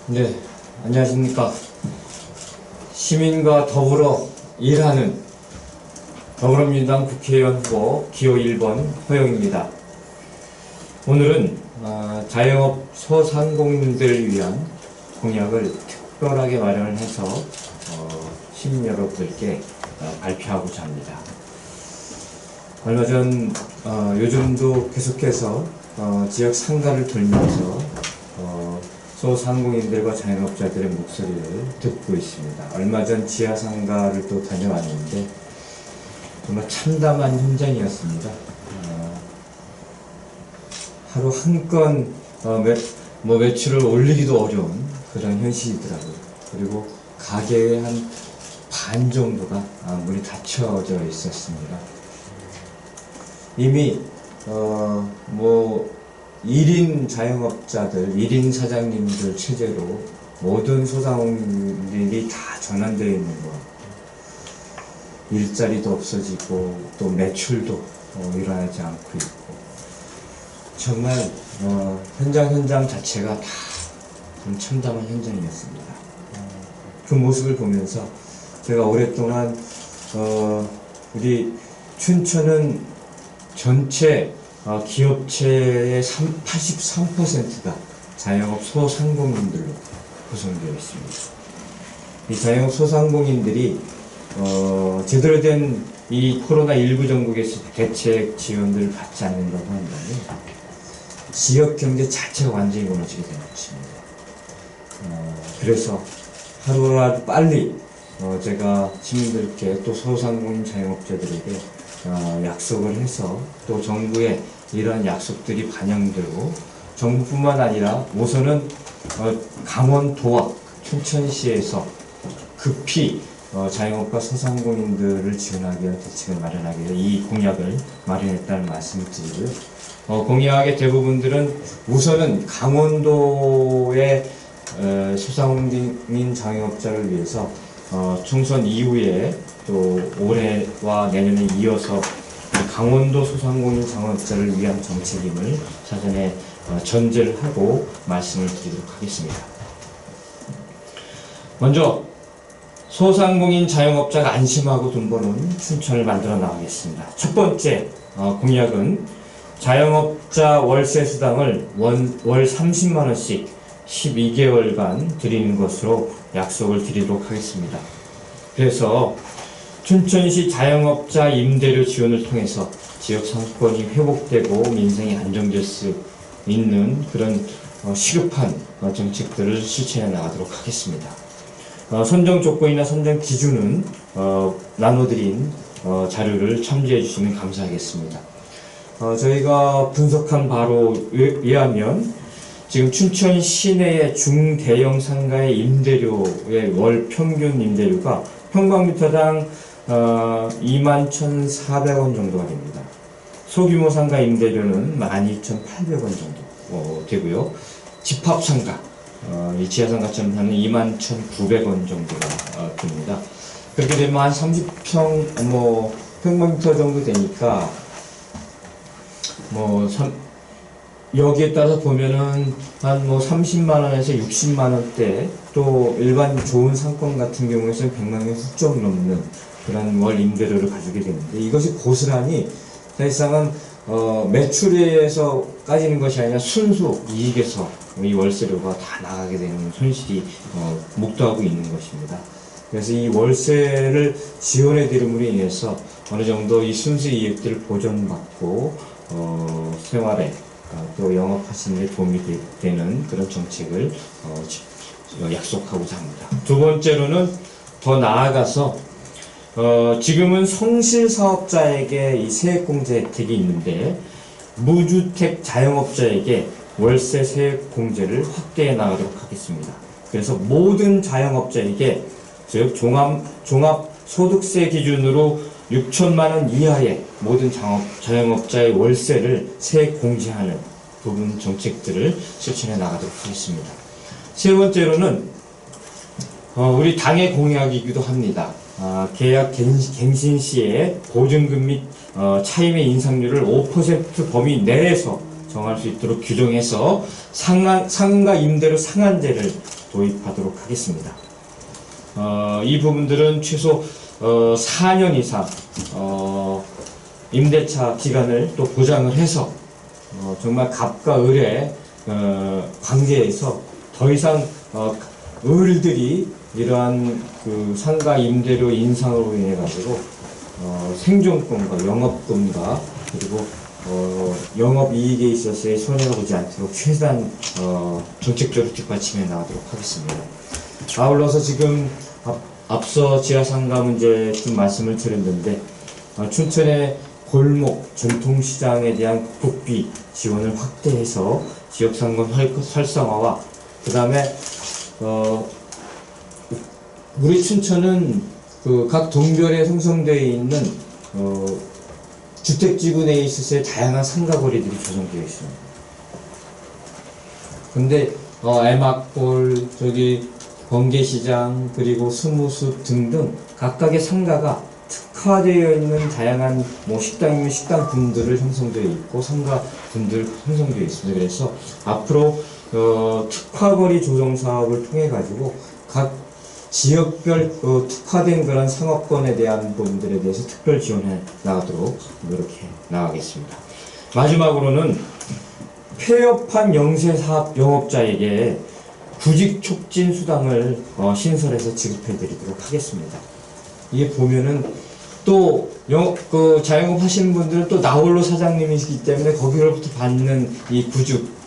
네, 안녕하십니까. 시민과 더불어 일하는 더불어민주당 국회의원 후보 기호 1번 허영입니다. 오늘은 자영업 소상공인들을 위한 공약을 특별하게 마련을 해서 시민 여러분들께 발표하고자 합니다. 얼마 전 요즘도 계속해서 지역 상가를 돌면서 소상공인들과 자영업자들의 목소리를 듣고 있습니다. 얼마 전 지하상가를 또 다녀왔는데 정말 참담한 현장이었습니다. 하루 한 건 매출을 올리기도 어려운 그런 현실이더라고요. 그리고 가게의 한 반 정도가 문이 닫혀져 있었습니다. 이미 1인 자영업자들, 1인 사장님들 체제로 모든 소상공인들이 다 전환되어 있는 것 같고, 일자리도 없어지고 또 매출도 일어나지 않고 있고, 정말 현장 자체가 다 좀 참담한 현장이었습니다. 그 모습을 보면서 제가 오랫동안 우리 춘천은 전체 기업체의 83%가 자영업 소상공인들로 구성되어 있습니다. 이 자영업 소상공인들이 제대로 된 이 코로나19 전국에서 대책 지원들을 받지 않는다고 한다면 지역 경제 자체가 완전히 무너지게 되는 것입니다. 그래서 하루라도 빨리 제가 시민들께 또 소상공인 자영업자들에게 약속을 해서 또 정부의 이런 약속들이 반영되고, 정부뿐만 아니라 우선은 강원도와 춘천시에서 급히 자영업과 소상공인들을 지원하기 위한 대책을 마련하기 위해 이 공약을 마련했다는 말씀을 드리고요. 공약의 대부분들은 우선은 강원도의 소상공인 자영업자를 위해서 총선 이후에 또 올해와 내년에 이어서 강원도 소상공인 자영업자를 위한 정책임을 사전에 전제를 하고 말씀을 드리도록 하겠습니다. 먼저 소상공인 자영업자가 안심하고 돈 버는 춘천을 만들어 나가겠습니다. 첫 번째 공약은 자영업자 월세 수당을 월 30만원씩 12개월간 드리는 것으로 약속을 드리도록 하겠습니다. 그래서 춘천시 자영업자 임대료 지원을 통해서 지역 상권이 회복되고 민생이 안정될 수 있는 그런 시급한 정책들을 실천해 나가도록 하겠습니다. 선정 조건이나 선정 기준은 나눠드린 자료를 참조해 주시면 감사하겠습니다. 저희가 분석한 바로 의하면 지금 춘천 시내의 중대형 상가의 임대료의 월 평균 임대료가 평방미터당 21,400원 정도가 됩니다. 소규모 상가 임대료는 12,800원 정도 되고요. 집합상가, 이 지하상가처럼 하는 21,900원 정도가 됩니다. 그렇게 되면 한 30평, 평방미터 정도 되니까, 여기에 따라서 보면은 한 30만원에서 60만원대, 또 일반 좋은 상권 같은 경우에는 100만원이 훌쩍 넘는 그런 월 임대료를 가지게 되는데, 이것이 고스란히 사실상은 매출에서 까지는 것이 아니라 순수 이익에서 이 월세료가 다 나가게 되는 손실이 목도하고 있는 것입니다. 그래서 이 월세를 지원해 드림으로 인해서 어느 정도 이 순수 이익들을 보존받고 생활에 또 영업하시는 데 도움이 되는 그런 정책을 약속하고자 합니다. 두 번째로는 더 나아가서 지금은 성실사업자에게 이 세액공제 혜택이 있는데, 무주택 자영업자에게 월세 세액공제를 확대해 나가도록 하겠습니다. 그래서 모든 자영업자에게, 즉 종합소득세 기준으로 6천만원 이하의 모든 자영업자의 월세를 세액 공제하는 부분 정책들을 실천해 나가도록 하겠습니다. 세 번째로는 우리 당의 공약이기도 합니다. 계약 갱신 시에 보증금 및 차임의 인상률을 5% 범위 내에서 정할 수 있도록 규정해서 상가 임대료 상한제를 도입하도록 하겠습니다. 이 부분들은 최소 4년 이상 임대차 기간을 또 보장을 해서 정말 갑과 을의 관계에서 더 이상 을들이 이러한 그 상가 임대료 인상으로 인해 가지고 생존권과 영업권과 그리고 영업이익에 있어서의 손해가 보지 않도록 최대한 정책적으로 뒷받침해 나가도록 하겠습니다. 아울러서 지금 앞서 지하상가 문제 좀 말씀을 드렸는데 춘천의 골목 전통시장에 대한 국비 지원을 확대해서 지역상권 활성화와 그 다음에 우리 춘천은 그 각 동별에 형성되어 있는 주택지구 내에 있어서의 다양한 상가거리들이 조성되어 있습니다. 근데 애막골, 저기 번개시장, 그리고 스무숲 등등 각각의 상가가 특화되어 있는 다양한 식당이면 식당 분들을 형성되어 있고 상가 분들 형성되어 있습니다. 그래서 앞으로 특화거리 조성 사업을 통해 가지고 각 지역별 특화된 그런 상업권에 대한 부분들에 대해서 특별 지원해 나가도록 이렇게 나가겠습니다. 마지막으로는 폐업한 영세사업 영업자에게 구직 촉진 수당을 신설해서 지급해 드리도록 하겠습니다. 이게 보면은 또 자영업 하시는 분들은 또 나홀로 사장님이시기 때문에 거기로부터 받는 이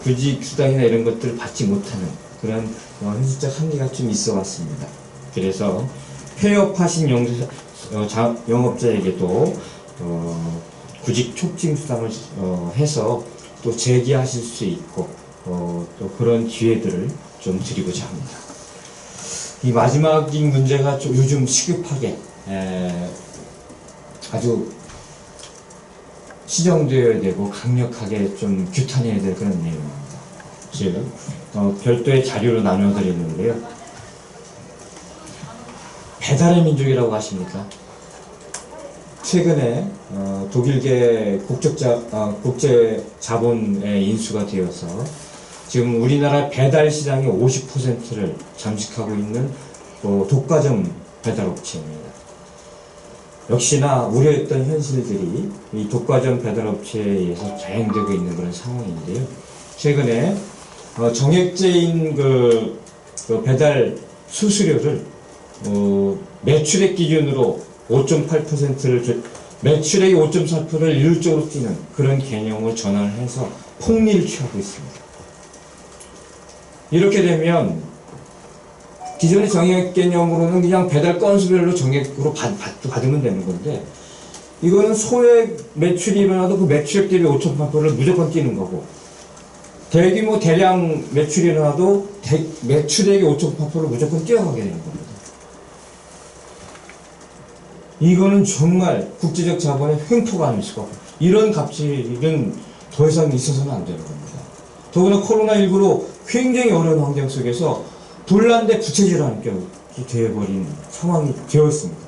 구직 수당이나 이런 것들을 받지 못하는 그런 현실적 한계가 좀 있어 왔습니다. 그래서 폐업하신 영업자에게도 구직 촉진 수당을 해서 또 재기하실 수 있고 또 그런 기회들을 좀 드리고자 합니다. 이 마지막인 문제가 좀 요즘 시급하게 아주 시정되어야 되고 강력하게 좀 규탄해야 될 그런 내용입니다. 즉 별도의 자료로 나눠드렸는데요. 배달의 민족이라고 하십니까? 최근에 독일계 국제 자본에 인수가 되어서 지금 우리나라 배달 시장의 50%를 잠식하고 있는 독과점 배달업체입니다. 역시나 우려했던 현실들이 이 독과점 배달업체에 의해서 자행되고 있는 그런 상황인데요. 최근에 정액제인 그 배달 수수료를 매출액 기준으로 5.8%를 매출액의 5.4%를 일률적으로 뛰는 그런 개념을 전환을 해서 폭리를 취하고 있습니다. 이렇게 되면 기존의 정액 개념으로는 그냥 배달 건수별로 정액으로 받으면 되는 건데 이거는 소액 매출이 일어나도 그 매출액 대비 5.8%를 무조건 뛰는 거고 대규모 대량 매출이 일어나도 매출액의 5.8%를 무조건 뛰어가게 되는 겁니다. 이거는 정말 국제적 자본의 횡포가 아닐 수가 없고 이런 갑질은 더 이상 있어서는 안 되는 겁니다. 더구나 코로나19로 굉장히 어려운 환경 속에서 불난데 부채질하는 격이 되어버린 상황이 되었습니다.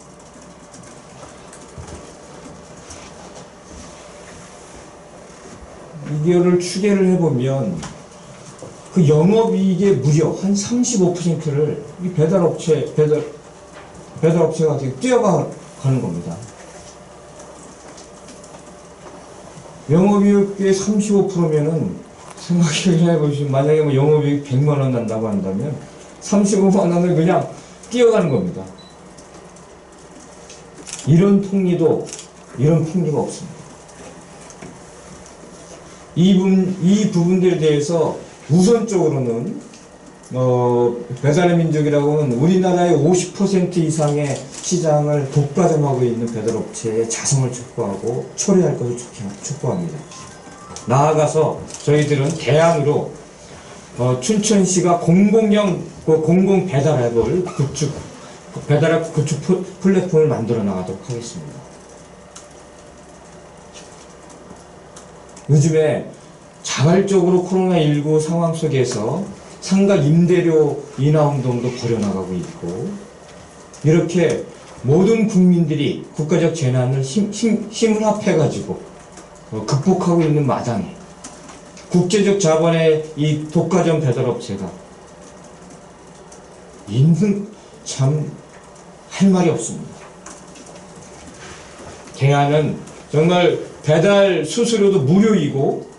이거를 추계를 해보면 그 영업이익의 무려 한 35%를 이 배달업체가 되게 뛰어가는 겁니다. 영업이익의 35%면은 생각해 보시면 만약에 영업이익 100만원 난다고 한다면 35만원을 그냥 뛰어가는 겁니다. 이런 폭리가 없습니다. 이 부분들에 대해서 우선적으로는 배달의 민족이라고 하면 우리나라의 50% 이상의 시장을 독과점하고 있는 배달업체의 자성을 촉구하고 처리할 것을 촉구합니다. 나아가서 저희들은 대안으로 춘천시가 공공형 공공 배달앱을 배달앱 구축 플랫폼을 만들어 나가도록 하겠습니다. 요즘에 자발적으로 코로나19 상황 속에서 상가 임대료 인하 운동도 벌여나가고 있고 이렇게 모든 국민들이 국가적 재난을 힘을 합해가지고 극복하고 있는 마당에 국제적 자본의 이 독과점 배달업체가 있는, 참 할 말이 없습니다. 대안은 정말 배달 수수료도 무료이고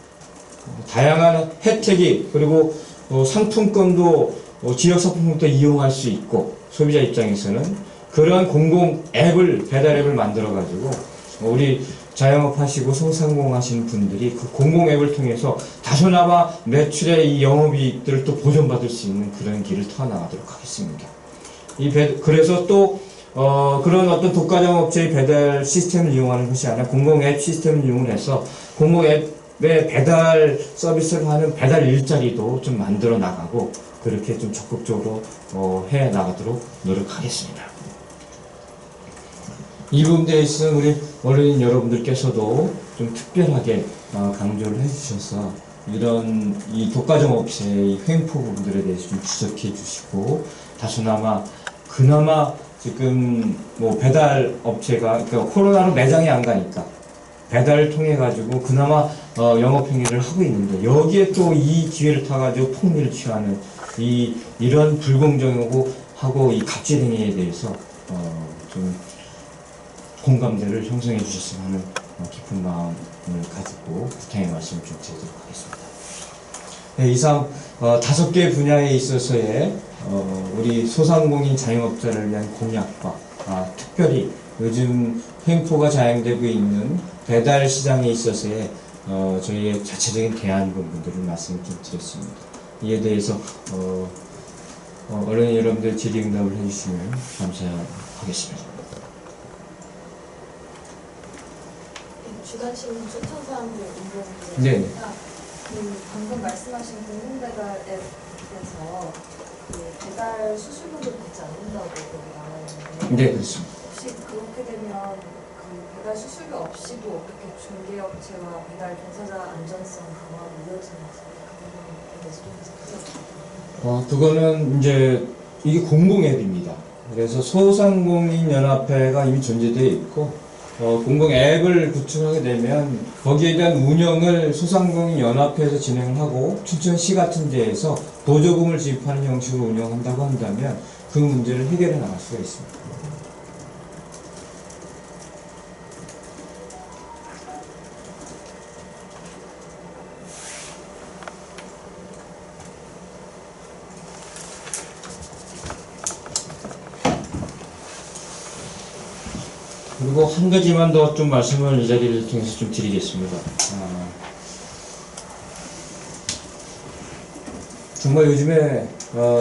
다양한 혜택이, 그리고 상품권도 지역 상품권도 이용할 수 있고, 소비자 입장에서는 그러한 공공 앱을, 배달 앱을 만들어 가지고 우리 자영업 하시고 소상공 하시는 분들이 그 공공 앱을 통해서 다소나마 매출의 이 영업이익들을 또 보존받을 수 있는 그런 길을 터나가도록 하겠습니다. 그래서 또 그런 어떤 독과점 업체의 배달 시스템을 이용하는 것이 아니라 공공 앱 시스템을 이용해서 공공 앱의 배달 서비스를 하는 배달 일자리도 좀 만들어 나가고, 그렇게 좀 적극적으로 해 나가도록 노력하겠습니다. 이 부분에 있어서 우리 언론인 여러분들께서도 좀 특별하게 강조를 해주셔서 이런 이 독과점 업체의 횡포 부분들에 대해서 좀 지적해 주시고, 다소나마 그나마 지금 뭐 배달 업체가, 그러니까 코로나로 매장이 안 가니까 배달을 통해 가지고 그나마 영업 행위를 하고 있는데, 여기에 또 이 기회를 타 가지고 폭리를 취하는 이런 불공정하고 이 갑질 행위에 대해서 좀 공감대를 형성해 주셨으면 하는 깊은 마음을 가지고 부탁의 말씀을 좀 드리도록 하겠습니다. 네, 이상 5개 분야에 있어서의 우리 소상공인 자영업자를 위한 공약과 특별히 요즘 횡포가 자행되고 있는 배달 시장에 있어서의 저희의 자체적인 대안 부분들을 말씀을 좀 드렸습니다. 이에 대해서 언론인 여러분들 질의응답을 해주시면 감사하겠습니다. 주간신문 추천사항들 네. 운동입니다. 방금 말씀하신 공공배달 앱에서 배달 수수료를 받지 않는다고 나와 있는데, 네, 그렇습니다. 혹시 그렇게 되면 그 배달 수수료 없이도 어떻게 중개업체와 배달 종사자 안전성 강화가 이어지는지 그거에 대해서 좀 부탁드립니다. 그거는 이제 이게 공공 앱입니다. 그래서 소상공인 연합회가 이미 존재되어 있고, 공공 앱을 구축하게 되면 거기에 대한 운영을 소상공인 연합회에서 진행을 하고, 춘천시 같은 데에서 보조금을 지급하는 형식으로 운영한다고 한다면 그 문제를 해결해 나갈 수가 있습니다. 그리고 한 가지만 더 좀 말씀을 이 자리를 통해서 좀 드리겠습니다. 정말 요즘에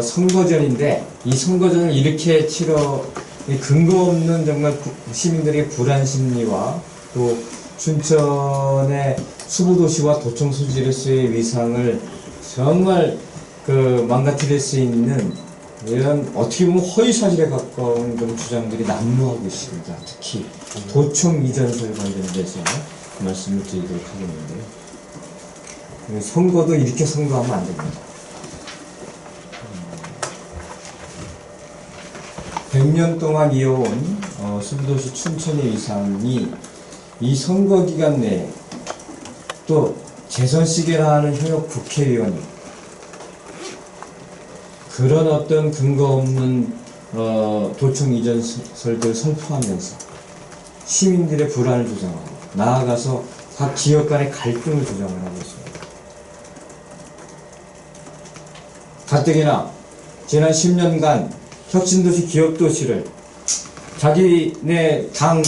선거전인데, 이 선거전을 이렇게 근거 없는 정말 시민들의 불안 심리와 또 춘천의 수보도시와 도청 소지로서의 위상을 정말 망가뜨릴 수 있는 이런 어떻게 보면 허위사실에 가까운 좀 주장들이 난무하고 있습니다. 특히 도청 이전설 관련돼서 말씀을 드리도록 하겠는데요. 선거도 이렇게 선거하면 안 됩니다. 100년 동안 이어온 수도시 춘천의 위상이 이 선거 기간 내에 또 재선시계라 하는 현역 국회의원이 그런 어떤 근거 없는 도청 이전설들을 선포하면서 시민들의 불안을 조장하고, 나아가서 각 지역 간의 갈등을 조장을 하고 있습니다. 가뜩이나 지난 10년간 혁신도시 기업도시를 자기네 당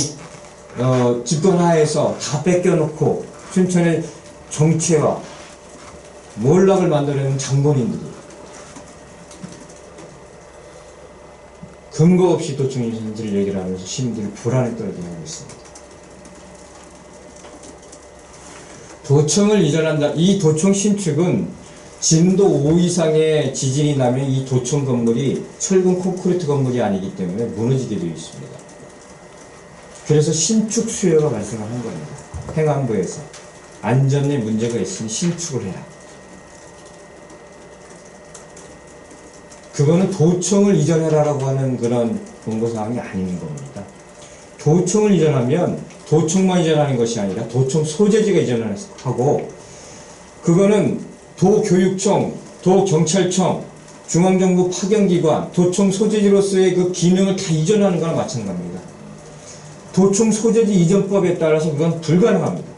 집권하에서 다 뺏겨놓고 춘천의 정체와 몰락을 만들어내는 장본인들이 근거 없이 도청 이전설을 얘기를 하면서 시민들이 불안에 떨게 하고 있습니다. 도청을 이전한다. 이 도청 신축은 진도 5 이상의 지진이 나면 이 도청 건물이 철근 콘크리트 건물이 아니기 때문에 무너지게 되어 있습니다. 그래서 신축 수요가 발생하는 겁니다. 행안부에서 안전에 문제가 있으니 신축을 해라. 그거는 도청을 이전해라라고 하는 그런 권고사항이 아닌 겁니다. 도청을 이전하면 도청만 이전하는 것이 아니라 도청 소재지가 이전을 하고 그거는 도교육청, 도경찰청, 중앙정부 파견기관, 도청 소재지로서의 그 기능을 다 이전하는 거나 마찬가지입니다. 도청 소재지 이전법에 따라서 그건 불가능합니다.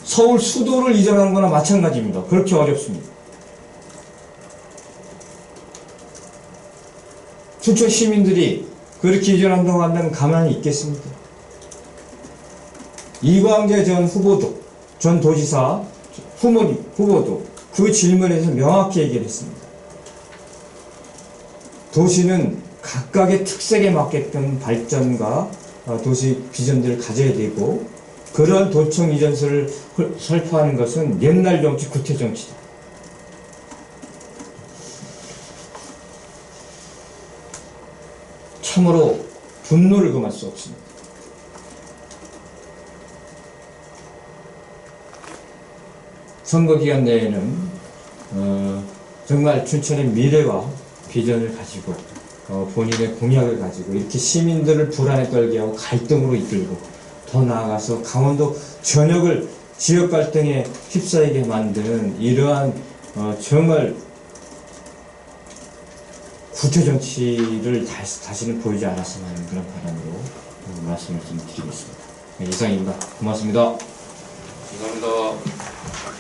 서울 수도를 이전하는 거나 마찬가지입니다. 그렇게 어렵습니다. 춘천 시민들이 그렇게 이전한다고 한다면 가만히 있겠습니까? 이광재 전 후보도, 전 도지사 후보도 그 질문에서 명확히 얘기를 했습니다. 도시는 각각의 특색에 맞게끔 발전과 도시 비전들을 가져야 되고, 그러한 도청 이전서를 설파하는 것은 옛날 정치, 구태 정치다. 참으로 분노를 금할 수 없습니다. 선거 기간 내에는 정말 춘천의 미래와 비전을 가지고 본인의 공약을 가지고 이렇게 시민들을 불안에 떨게 하고 갈등으로 이끌고, 더 나아가서 강원도 전역을 지역 갈등에 휩싸이게 만드는 이러한 정말 구태 정치를 다시는 보이지 않았으면 하는 그런 바람으로 말씀을 좀 드리겠습니다. 네, 이상입니다. 고맙습니다. 감사합니다.